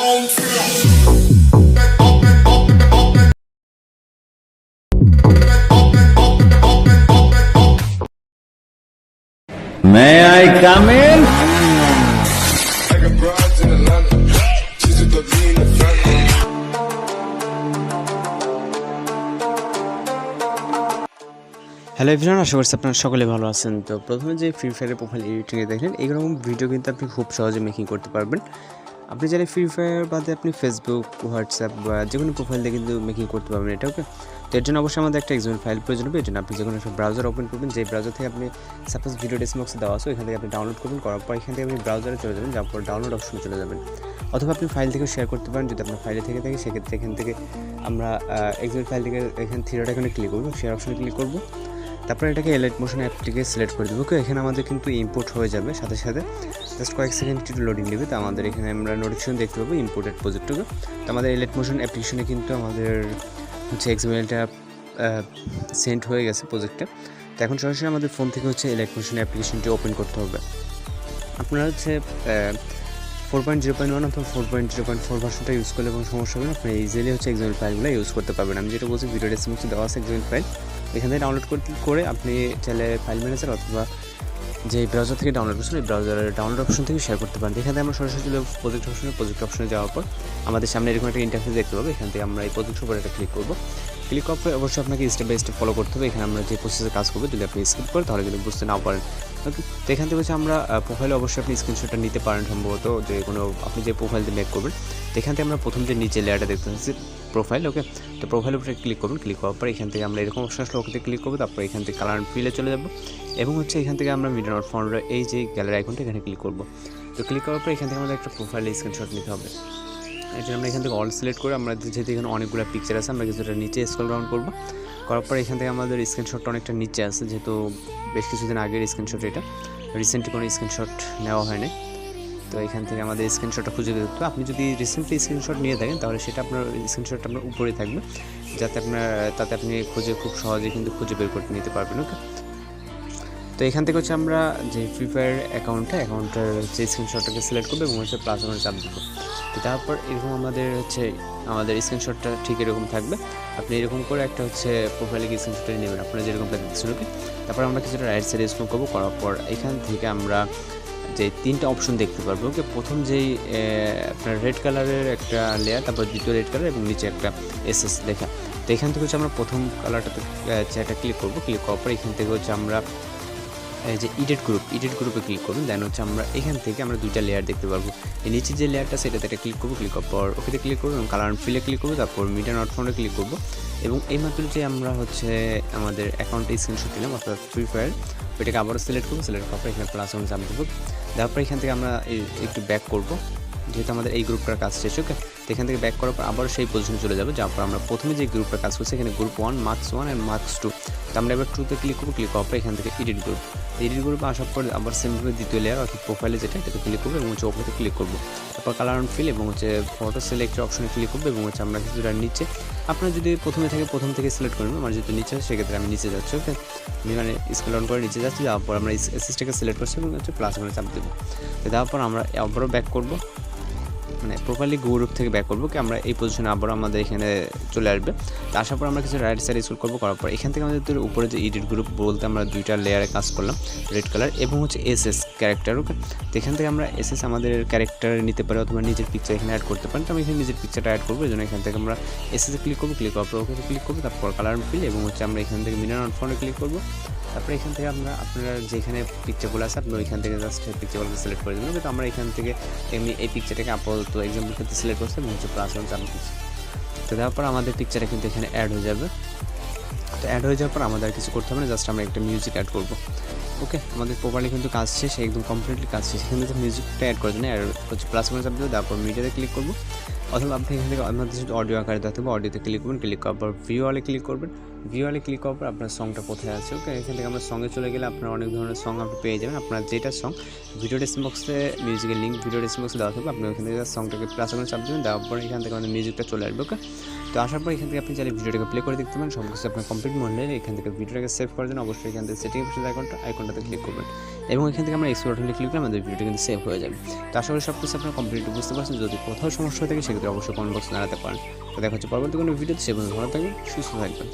May I come in? Hello everyone, আশা করছি আপনারা সকলে ভালো আছেন। তো প্রথমে যে ফ্রি ফায়ারের প্রোফাইল এডিটিংয়ে দেখলেন, এইরকম ভিডিও কিন্তু আপনি খুব সহজে মেকিং করতে পারবেন। আপনি চাইলে ফ্রি ফায়ার বাদে আপনি ফেসবুক, হোয়াটসঅ্যাপ বা যে কোনো প্রোফাইল দিয়ে কিন্তু মেকিং করতে পারবেন এটা। ওকে, তো এর জন্য অবশ্যই আমাদের একটা XML ফাইল প্রয়োজন হবে। এর জন্য আপনি যে কোনো একটা ব্রাউজার ওপেন করবেন, যে ব্রাউজার থেকে আপনি সাপোজ ভিডিও ডেসক্রিপশনে দেওয়া আছে, এখান থেকে আপনি ডাউনলোড করবেন। করার পর এখান থেকে আপনি ব্রাউজারে চলে যাবেন, যাওয়ার পর ডাউনলোড অপশনে চলে যাবেন। অথবা আপনি ফাইল থেকে শেয়ার করতে পারেন, যদি আপনার ফাইলে থেকে থাকে সেক্ষেত্রে এখান থেকে আমরা XML ফাইল থেকে এখানে থ্রিডট এখানে ক্লিক করবো, শেয়ার অপশনে ক্লিক করবো। তারপরে এটাকে এলাইট মোশন অ্যাপটিকে সিলেক্ট করে দেবো। ওকে, এখানে আমাদের কিন্তু ইম্পোর্ট হয়ে যাবে সাথে সাথে, জাস্ট কয়েক সেকেন্ড একটু লোডিং নেবে। তো আমাদের এখানে আমরা নোটিফিকেশন দেখতে পাবো ইম্পোর্টেড প্রজেক্টকে। তো আমাদের এলাইট মোশন অ্যাপ্লিকেশনে কিন্তু আমাদের হচ্ছে XMLটা সেন্ড হয়ে গেছে প্রজেক্টটা। তো এখন সরাসরি আমাদের ফোন থেকে হচ্ছে এলাইট মোশন অ্যাপ্লিকেশনটি ওপেন করতে হবে। আপনারা হচ্ছে 4.0.1 অথবা 4.0.4 ভার্সনটা ইউজ করলে কোনো সমস্যা হবে না। আপনি ইজিলি হচ্ছে XML ফাইলগুলো ইউজ করতে পারবেন। আমি যেটা বলছি, ভিডিও ডেসক্রিপশনে দেওয়া আছে XML ফাইল, এখান থেকে ডাউনলোড করে আপনি চাইলে ফাইল ম্যানেজার অথবা যে ব্রাউজার থেকে ডাউনলোড করছেন এই ব্রাউজারের ডাউনলোড অপশন থেকে শেয়ার করতে পারেন। এখানে আমরা সরাসরি প্রজেক্ট অপশনে যাওয়ার পর আমাদের সামনে এরকম একটা ইন্টারফেস দেখতে পাবো। এখান থেকে আমরা এই প্রজেক্টের উপর একটা ক্লিক করবো। ক্লিক করার পরে অবশ্যই আপনাকে স্টেপ বাই স্টেপ ফলো করতে হবে। এখানে আমরা যে প্রসেসে কাজ করবো, যদি আপনি স্কিপ করেন তাহলে কিন্তু বুঝতে নাও পারেন। ওকে, তো এখান থেকে হচ্ছে আমরা প্রোফাইলে অবশ্যই আপনি স্ক্রিনশটটা নিতে পারেন সম্ভবত, যে কোনো আপনি যে প্রোফাইল দিয়ে মেক করবেন। তো এখান থেকে আমরা প্রথম যে নিচে লেয়ারটা দেখতে পাচ্ছি প্রোফাইল। ওকে, তো প্রোফাইলের উপরে ক্লিক করবেন। ক্লিক করার পর এখান থেকে আমরা এরকম অপশন আসলে ওকে ক্লিক করবো। তারপর এখান থেকে কালার অ্যান্ড ফিলে চলে যাবো এবং হচ্ছে এখান থেকে আমরা মিডিয়া নট ফাউন্ডার এই যে গ্যালারি আইকনটা এখানে ক্লিক করবো। তো ক্লিক করার পর এখান থেকে আমাদের একটা প্রোফাইলে স্ক্রিনশট নিতে হবে। এর জন্য আমরা এখান থেকে অল সিলেক্ট করে, আমরা যেহেতু এখানে অনেকগুলো পিকচার আছে, আমরা কিছুটা নিচে স্ক্রল ডাউন করবো। করার পর এখান থেকে আমাদের স্ক্রিনশটটা অনেকটা নিচে আছে, যেহেতু বেশ কিছুদিন আগের স্ক্রিনশট, এটা রিসেন্টলি কোনো স্ক্রিনশট নেওয়া হয়নি। তো এখান থেকে আমাদের স্ক্রিনশটটা খুঁজে দেখতে হবে। আপনি যদি রিসেন্টলি স্ক্রিনশট নিয়ে থাকেন তাহলে সেটা আপনার স্ক্রিনশটটা আপনার উপরে থাকবে, যাতে তাতে আপনি খুব সহজে কিন্তু খুঁজে বের করতে নিতে পারবেন। ওকে, তো এখান থেকে হচ্ছে আমরা যে ফ্রি ফায়ার অ্যাকাউন্টের যে স্ক্রিনশটটাকে সিলেক্ট করবো এবং হচ্ছে প্লাস ওয়ানে চাপ দেবো। তো তারপর এরকম আমাদের স্ক্রিনশটটা ঠিক এরকম থাকবে। আপনি এরকম করে একটা হচ্ছে প্রোফাইলে গিয়ে স্ক্রিনশটটা নেবেন আপনারা যেরকম দেখছেন। ওকে, তারপর আমরা কিছুটা রাইট সাইডে স্ক্রল করবো। করার পর এখান থেকে আমরা যে তিনটা অপশন দেখতে পারবো। ওকে, প্রথম যেই আপনার রেড কালারের একটা লেয়ার, তারপর দ্বিতীয় রেড কালার এবং নিচে একটা SS লেখা। তো এখান থেকে হচ্ছে আমরা প্রথম কালারটাতে একটা ক্লিক করবো। ক্লিক করার পর এখান থেকে হচ্ছে আমরা এই যে এডিট গ্রুপে ক্লিক করবেন। দেন হচ্ছে আমরা এখান থেকে আমরা দুইটা লেয়ার দেখতে পারবো। এই নিচে যে লেয়ারটা সেটাতে একটা ক্লিক করবো। ক্লিক করার পর ওকেতে ক্লিক করবো এবং কালার অ্যান্ড ফিলে ক্লিক করবো। তারপর মিডিয়া নট ফাউন্ডে ক্লিক করবো এবং এই মাত্র যে আমরা হচ্ছে আমাদের অ্যাকাউন্টে স্ক্রিনশট নিলাম অর্থাৎ ফ্রি ফায়ার, ওইটাকে আবারও সিলেক্ট করবো। সিলেক্ট করার পর এখানে প্লাস ওয়ান চাপ দেবো। দেওয়ার পর এখান থেকে আমরা একটু ব্যাক করবো, যেহেতু আমাদের এই গ্রুপটার কাজ শেষ। ওকে, তো এখান থেকে ব্যাক করার পর আবার সেই পজিশনে চলে যাবো, যার পর আমরা প্রথমে যে গ্রুপটা কাজ করছি এখানে গ্রুপ 1 মার্কস 1 অ্যান্ড মার্কস 2। তো আমরা এবার 2তে ক্লিক করবো। ক্লিক করার পর এখান থেকে এডিট গ্রুপে আসার পর আবার সেমভাবে দ্বিতীয় লেয়ার অর্থাৎ প্রোফাইলে যেটা, এটাতে ক্লিক করবো এবং হচ্ছে ওপরে ক্লিক করবো। তারপর কালার অ্যান্ড ফিল এবং হচ্ছে ফটো সিলেক্টের অপশনে ক্লিক করবো এবং হচ্ছে আমরা কিছুটা নিচে, আপনারা যদি প্রথম থেকে সিলেক্ট করবেন, আমার যেহেতু নিচে সেক্ষেত্রে আমি নিচে যাচ্ছি। ওকে, আমি স্ক্রল ডাউন করে নিচে যাচ্ছি। যাওয়ার পর আমরা এসএসটাকে সিলেক্ট করছি এবং হচ্ছে প্লাস ওয়ানে চাপ দেবো। তো দেওয়ার পর আমরা আবারও ব্যাক করবো, প্রোফাইলি গ্রুপ থেকে ব্যাক করবো। কি আমরা এই পজিশনে আবারও আমাদের এখানে চলে আসবে। তো আসার পর আমরা কিছু রাইট সাইড স্ক্রল করবো। করার পর এখান থেকে আমাদের উপরে যে এডিট গ্রুপ বলতে আমরা দুইটা লেয়ারে কাজ করলাম, রেড কালার এবং হচ্ছে SS ক্যারেক্টার। ওকে, তো এখান থেকে আমরা SS আমাদের ক্যারেক্টার নিতে পারি অথবা নিজের পিকচার এখানে অ্যাড করতে পারি। তো আমি এখানে নিজের পিকচারটা অ্যাড করবো, এই জন্য এখান থেকে আমরা SS ক্লিক করবো। ক্লিক করার পর ওকে ক্লিক করবো। তারপর কালার ফিল এবং হচ্ছে আমরা এখান থেকে মিডিয়া নট ফাউন্ডে ক্লিক করবো। তারপরে এখান থেকে আপনারা যেখানে পিকচারগুলো আছে আপনি ওইখান থেকে জাস্ট পিকচারগুলোকে সিলেক্ট করে দেবেন। কিন্তু আমরা এখান থেকে এমনি এই পিকচারটাকে আপাতত এক্সাম্পল ক্ষেত্রে সিলেক্ট করছি এবং হচ্ছে প্লাস ওয়ান চাপ দিচ্ছি। তো দেওয়ার পর আমাদের পিকচারটা কিন্তু এখানে অ্যাড হয়ে যাবে। তো অ্যাড হয়ে যাওয়ার পর আমাদের কিছু করতে হবে না, জাস্ট আমরা একটা মিউজিক অ্যাড করবো। ওকে, আমাদের প্রপারলি কিন্তু কাজ শেষ, একদম কমপ্লিটলি কাজ শেষ। এখান থেকে মিউজিকটা অ্যাড করার জন্য হচ্ছে প্লাস ওয়ান চাপ দেবো। তারপর মিডিয়াতে ক্লিক করবো অথবা আপনি এখান থেকে আমাদের যদি অডিও আকারে দেখতে হবে অডিওতে ক্লিক করবেন। ক্লিক করার পর ভিউ অলে ক্লিক করবেন। ভিউ অলে ক্লিক করার পর আপনার সংটা কোথায় আছে। ওকে, এখান থেকে আমরা সঙ্গে চলে গেলে আপনার অনেক ধরনের সং আপনি পেয়ে যাবেন। আপনার যেটা সং ভিডিও ডেসক্রিপশনে মিউজিকের লিঙ্ক ভিডিও ডেসক্রিপশনে দেওয়া থাকবে, আপনি ওখান থেকে সংটাকে প্লাস ওয়ানে চাপ দেবেন। দেওয়ার পর এখান থেকে আমাদের মিউজিকটা চলে আসবে। ওকে, তো তো আসার পর এখান থেকে আপনি চাইলে ভিডিওটাকে প্লে করে দেখতে পারেন। সব কিছু আপনার কমপ্লিট মনে হলে এখান থেকে ভিডিওটাকে সেভ করার জন্য অবশ্যই এখান থেকে সেটিং অপশন আইকনটাতে ক্লিক করবেন এবং এখান থেকে আমরা এক্সপোর্ট বাটনে ক্লিক করলে আমাদের ভিডিওটা কিন্তু সেভ হয়ে যাবে। তো আশা করি সব কিছু আপনার কমপ্লিট বুঝতে পারছেন। যদি কোথাও সমস্যা থাকে সেক্ষেত্রে অবশ্যই কমেন্ট বক্সে জানাতে পারেন। তো দেখা হচ্ছে পরবর্তী কোনো ভিডিওতে। সে পর্যন্ত ভালো থাকবেন, সুস্থ থাকবেন।